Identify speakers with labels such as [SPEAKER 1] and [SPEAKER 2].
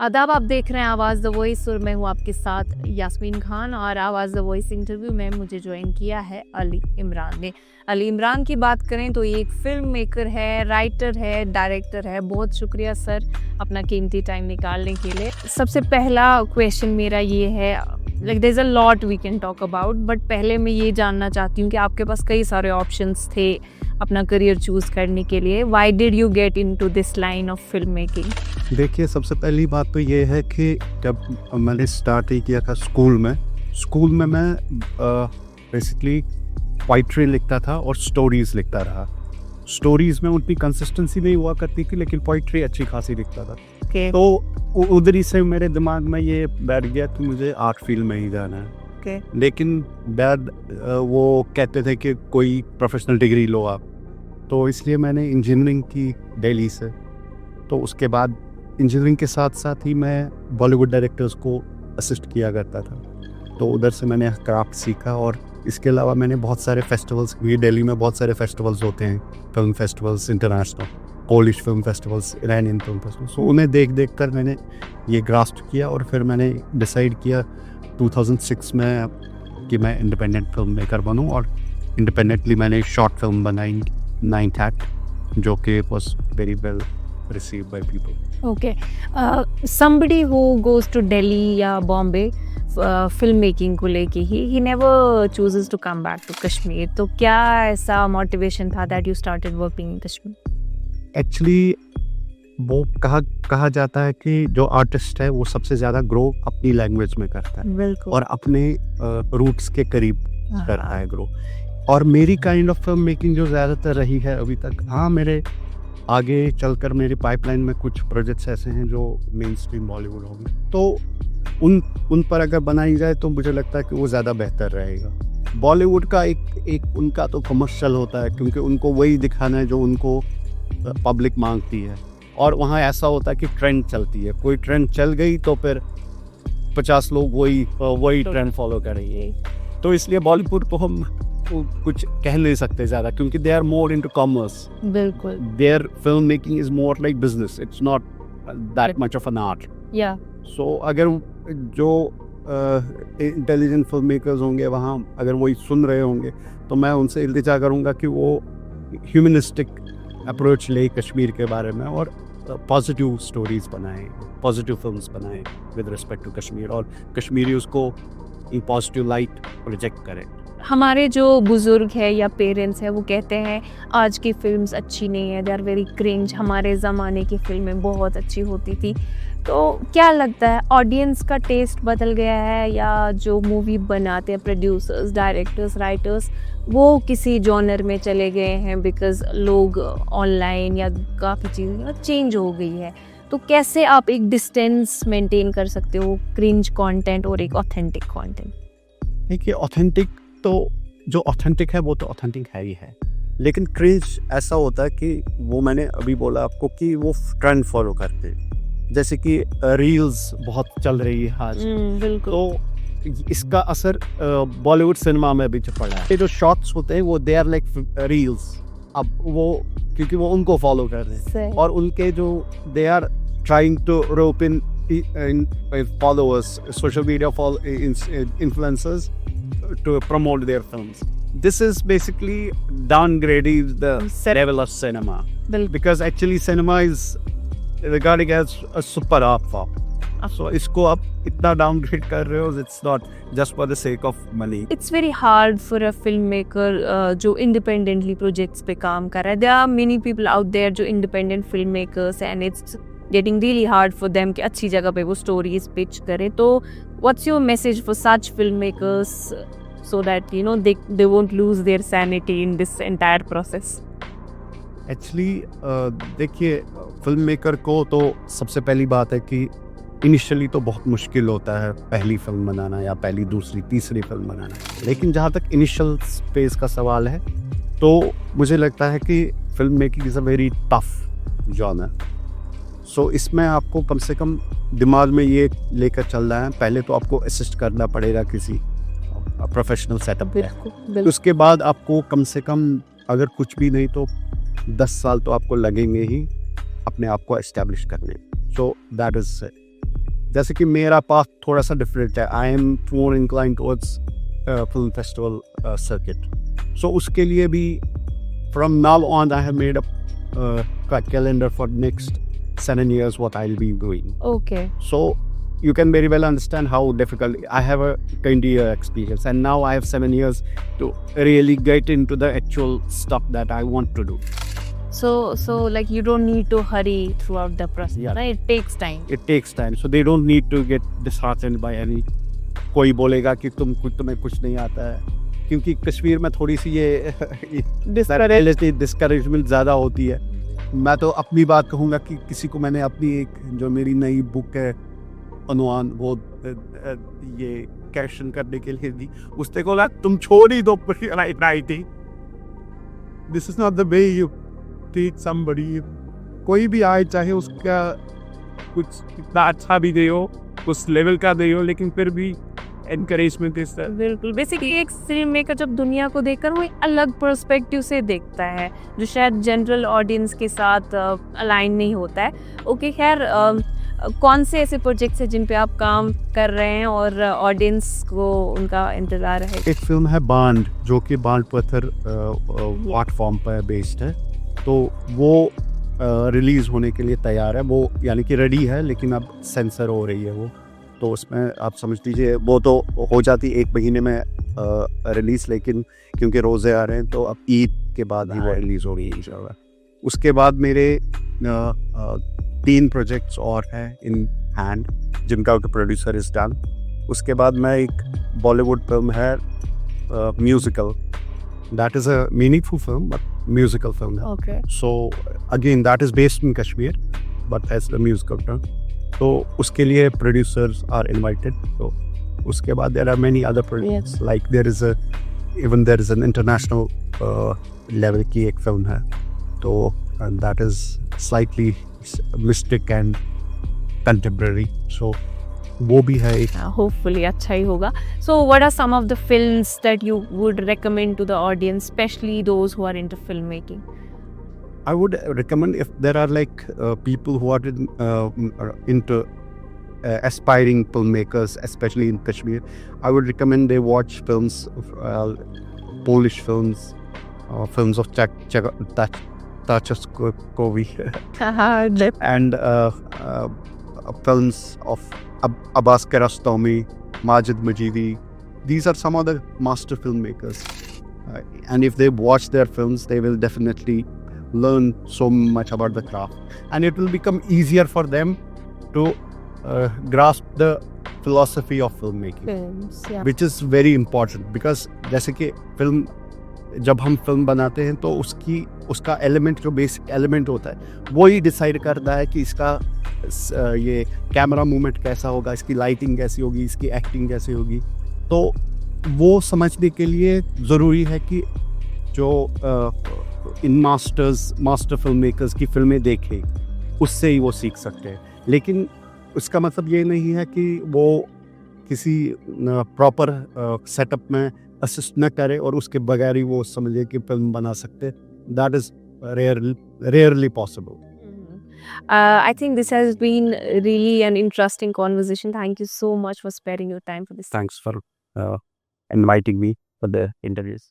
[SPEAKER 1] आदाब, आप देख रहे हैं आवाज़ द वॉइस और मैं हूँ आपके साथ यास्मीन खान। और आवाज़ द वॉइस इंटरव्यू में मुझे ज्वाइन किया है अली इमरान ने। अली इमरान की बात करें तो ये एक फिल्म मेकर है, राइटर है, डायरेक्टर है। बहुत शुक्रिया सर अपना कीमती टाइम निकालने के लिए। सबसे पहला क्वेश्चन मेरा ये है, like there is a lot we can talk about, but पहले मैं ये जानना चाहती हूँ कि आपके पास कई सारे ऑप्शंस थे अपना करियर चूज़ करने के लिए। Why did you get into this line of film making?
[SPEAKER 2] देखिए, सबसे पहली बात तो ये है कि जब मैंने स्टार्ट ही किया था स्कूल में मैं बेसिकली पोइट्री लिखता था और स्टोरीज़ लिखता रहा। स्टोरीज़ में उतनी कंसिस्टेंसी नहीं हुआ करती थी, लेकिन पोइट्री अच्छी खासी लिखता था।
[SPEAKER 1] Okay.
[SPEAKER 2] तो उधर ही से मेरे दिमाग में ये बैठ गया कि मुझे आर्ट फील्ड में ही जाना है।
[SPEAKER 1] Okay.
[SPEAKER 2] लेकिन डैड वो कहते थे कि कोई प्रोफेशनल डिग्री लो आप, तो इसलिए मैंने इंजीनियरिंग की दिल्ली से। तो उसके बाद इंजीनियरिंग के साथ साथ ही मैं बॉलीवुड डायरेक्टर्स को असिस्ट किया करता था, तो उधर से मैंने क्राफ्ट सीखा। और इसके अलावा मैंने बहुत सारे फेस्टिवल्स, ये दिल्ली में बहुत सारे फेस्टिवल्स होते हैं, film festivals, international Polish film festivals, Iranian film festivals, तो उन्हें देख कर मैंने ये ग्रास्प किया। और फिर मैंने डिसाइड किया 2006 में कि मैं इंडिपेंडेंट फिल्म मेकर बनूं, और इंडिपेंडेंटली मैंने शॉर्ट फिल्म बनाई 9th Act, जो कि was very well received by people.
[SPEAKER 1] Okay. Somebody who goes to Delhi या बॉम्बे फिल्म मेकिंग को लेके ही never chooses to come back to Kashmir. तो क्या ऐसा मोटिवेशन था that you started working in Kashmir?
[SPEAKER 2] Actually वो कहा जाता है कि जो आर्टिस्ट है वो सबसे ज़्यादा ग्रो अपनी लैंग्वेज में करता है
[SPEAKER 1] बिल्कुल।
[SPEAKER 2] और अपने रूट्स के करीब करता है ग्रो। और मेरी काइंड ऑफ फिल्म मेकिंग जो ज़्यादातर रही है अभी तक, हाँ, मेरे आगे चलकर मेरे पाइपलाइन में कुछ प्रोजेक्ट्स ऐसे हैं जो मेन स्ट्रीम बॉलीवुड होंगे, तो उन पर अगर बनाई जाए तो मुझे लगता है कि वो ज़्यादा बेहतर रहेगा। बॉलीवुड का एक उनका तो कमर्शियल होता है, क्योंकि उनको वही दिखाना है जो उनको पब्लिक मांगती है। और वहाँ ऐसा होता है कि ट्रेंड चलती है, कोई ट्रेंड चल गई तो फिर 50 लोग वही ट्रेंड फॉलो करेंगे। तो इसलिए बॉलीवुड को हम कुछ कह नहीं सकते ज़्यादा, क्योंकि they are more into commerce.
[SPEAKER 1] बिल्कुल।
[SPEAKER 2] There film making is more like business, it's not that much of an art.
[SPEAKER 1] या
[SPEAKER 2] सो अगर जो इंटेलिजेंट फिल्म मेकर्स होंगे वहाँ, अगर वही सुन रहे होंगे, तो मैं उनसे इल्तिजा करूँगा कि वो ह्यूमनिस्टिक अप्रोच ले कश्मीर के बारे में, और पॉजिटिव स्टोरीज बनाएं, पॉजिटिव फिल्म्स बनाएं विद रिस्पेक्ट टू कश्मीर, और कश्मीरी उसको इन पॉजिटिव लाइट प्रोजेक्ट करें।
[SPEAKER 1] हमारे जो बुज़ुर्ग है या पेरेंट्स हैं वो कहते हैं आज की फिल्म्स अच्छी नहीं है, दे आर वेरी क्रिंज, हमारे ज़माने की फिल्में बहुत अच्छी होती थी। तो क्या लगता है, ऑडियंस का टेस्ट बदल गया है, या जो मूवी बनाते हैं प्रोड्यूसर्स, डायरेक्टर्स, राइटर्स, वो किसी जॉनर में चले गए हैं बिकॉज लोग ऑनलाइन या काफ़ी चीज़ें चेंज हो गई है? तो कैसे आप एक डिस्टेंस मेंटेन कर सकते हो क्रिंज कंटेंट और एक ऑथेंटिक कंटेंट?
[SPEAKER 2] देखिए, ऑथेंटिक तो जो ऑथेंटिक है वो तो ऑथेंटिक है ही है, लेकिन क्रिंज ऐसा होता है कि वो मैंने अभी बोला आपको कि वो ट्रेंड फॉलो करते हैं, जैसे कि रील्स बहुत चल रही है आज।
[SPEAKER 1] बिल्कुल।
[SPEAKER 2] तो इसका असर बॉलीवुड सिनेमा में भी पड़ा है। ये जो शॉर्ट्स होते हैं वो दे आर लाइक रील्स, अब वो क्योंकि वो उनको फॉलो कर रहे हैं, और उनके जो they are trying to rope in followers, social media influencers to promote their films. This is basically downgrading the level of cinema, because actually cinema is regarded as a super art form. So इसको आप इतना downgrade कर रहे हो, it's not just for the sake of money.
[SPEAKER 1] It's very hard for a filmmaker जो independently projects पे काम कर रहा है. There are many people out there जो independent filmmakers, and it's getting really hard for them कि अच्छी जगह पे वो stories pitch करें. तो what's your message for such filmmakers so that you know they won't lose their sanity in this entire process?
[SPEAKER 2] Actually देखिए, film maker को तो सबसे पहली बात है कि इनिशियली तो बहुत मुश्किल होता है पहली फिल्म बनाना या पहली, दूसरी, तीसरी फिल्म बनाना, लेकिन जहाँ तक इनिशियल स्पेस का सवाल है तो मुझे लगता है कि film making is a very tough genre. So इसमें आपको कम से कम दिमाग में ये लेकर चलना है, पहले तो आपको असिस्ट करना पड़ेगा किसी प्रोफेशनल सेटअप में। उसके बाद आपको कम से कम अगर कुछ भी नहीं तो 10 साल तो आपको लगेंगे ही अपने आप को एस्टैब्लिश करने। सो दैट इज जैसे कि मेरा पाथ थोड़ा सा डिफरेंट है. I am more incline towards film festival circuit. So उसके लिए भी from now on I have made a calendar for next 7 years what I'll be doing.
[SPEAKER 1] Okay.
[SPEAKER 2] So you can very well understand how difficult. I have a 20-year experience, and now I have 7 years to really get into the actual stuff that I want to do.
[SPEAKER 1] So like you don't need to hurry throughout the process,
[SPEAKER 2] Yeah.
[SPEAKER 1] right? It takes time.
[SPEAKER 2] It takes time, so they don't need to get disheartened by any. कोई बोलेगा कि तुम्हें कुछ नहीं आता है, क्योंकि कश्मीर में थोड़ी सी ये डिस्करेजमेंट ज़्यादा होती है. मैं तो अपनी बात कहूँगा कि किसी को मैंने अपनी एक जो मेरी नई बुक है अनुमान वो ये कैशन करने के लिए दी, उसने बोला तुम छोड़ ही दो writing. This is not the way you treat somebody. कोई भी आए चाहे उसका कुछ कितना अच्छा भी दे हो, उस लेवल का दे हो, लेकिन फिर भी एनकरेजमेंट इज
[SPEAKER 1] बिल्कुल. बेसिकली एक फिल्म मेकर जब दुनिया को देखकर वो एक अलग पर्सपेक्टिव से देखता है जो शायद जनरल ऑडियंस के साथ अलाइन नहीं होता है. ओके, खैर कौन से ऐसे प्रोजेक्ट्स हैं जिन पे आप काम कर रहे हैं और ऑडियंस को उनका इंतजार है?
[SPEAKER 2] एक फिल्म है बांड, जो कि बांड पत्थर आर्ट फॉर्म पर बेस्ड है. तो वो रिलीज होने के लिए तैयार है. वो यानी कि रेडी है, लेकिन अब सेंसर हो रही है वो. तो उसमें आप समझ लीजिए वो तो हो जाती 1 महीने में रिलीज, लेकिन क्योंकि रोज़े आ रहे हैं तो अब ईद के बाद ही वो रिलीज हो रही है इंशाल्लाह. उसके बाद मेरे 3 प्रोजेक्ट्स और हैं इन हैंड, जिनका प्रोड्यूसर इज डन. उसके बाद मैं एक बॉलीवुड फिल्म है musical, that is a meaningful film but musical film है.
[SPEAKER 1] Okay.
[SPEAKER 2] So again that is based in Kashmir but as the musical film. तो उसके लिए प्रोड्यूसर्स आर इनवाइटेड. तो उसके बाद there are many other projects, like there is an international level की एक film है. तो that is slightly mystic and contemporary. So वो भी है एक.
[SPEAKER 1] होपफुली अच्छा ही होगा. So what are some of the films that you would recommend to the audience, specially those who are into film making?
[SPEAKER 2] I would recommend, if there are like people who are into aspiring filmmakers, especially in Kashmir, I would recommend they watch films, Polish films, films of Tchaikovsky and films of Abbas Kiarostami, Majid Majidi. These are some of the master filmmakers, and if they watch their films, they will definitely learn so much about the craft, and it will become easier for them to grasp the philosophy of filmmaking,
[SPEAKER 1] Films, yeah.
[SPEAKER 2] which is very important, because जैसे कि film जब हम film बनाते हैं तो उसका element, जो basic element होता है, वो ही डिसाइड करता है कि इसका ये कैमरा मूवमेंट कैसा होगा, इसकी लाइटिंग कैसी होगी, इसकी एक्टिंग कैसी होगी. तो वो समझने के लिए ज़रूरी है कि जो इन मास्टर फिल्म मेकर्स की फिल्में देखें, उससे ही वो सीख सकते हैं. लेकिन उसका मतलब ये नहीं है कि वो किसी प्रॉपर सेटअप में असिस्ट न करे और उसके बगैर ही वो समझे कि फिल्म बना सकते. That is rarely possible.
[SPEAKER 1] I think this has been really an interesting conversation. Thank you so much for sparing your time for this.
[SPEAKER 2] Thanks for inviting me for the interviews.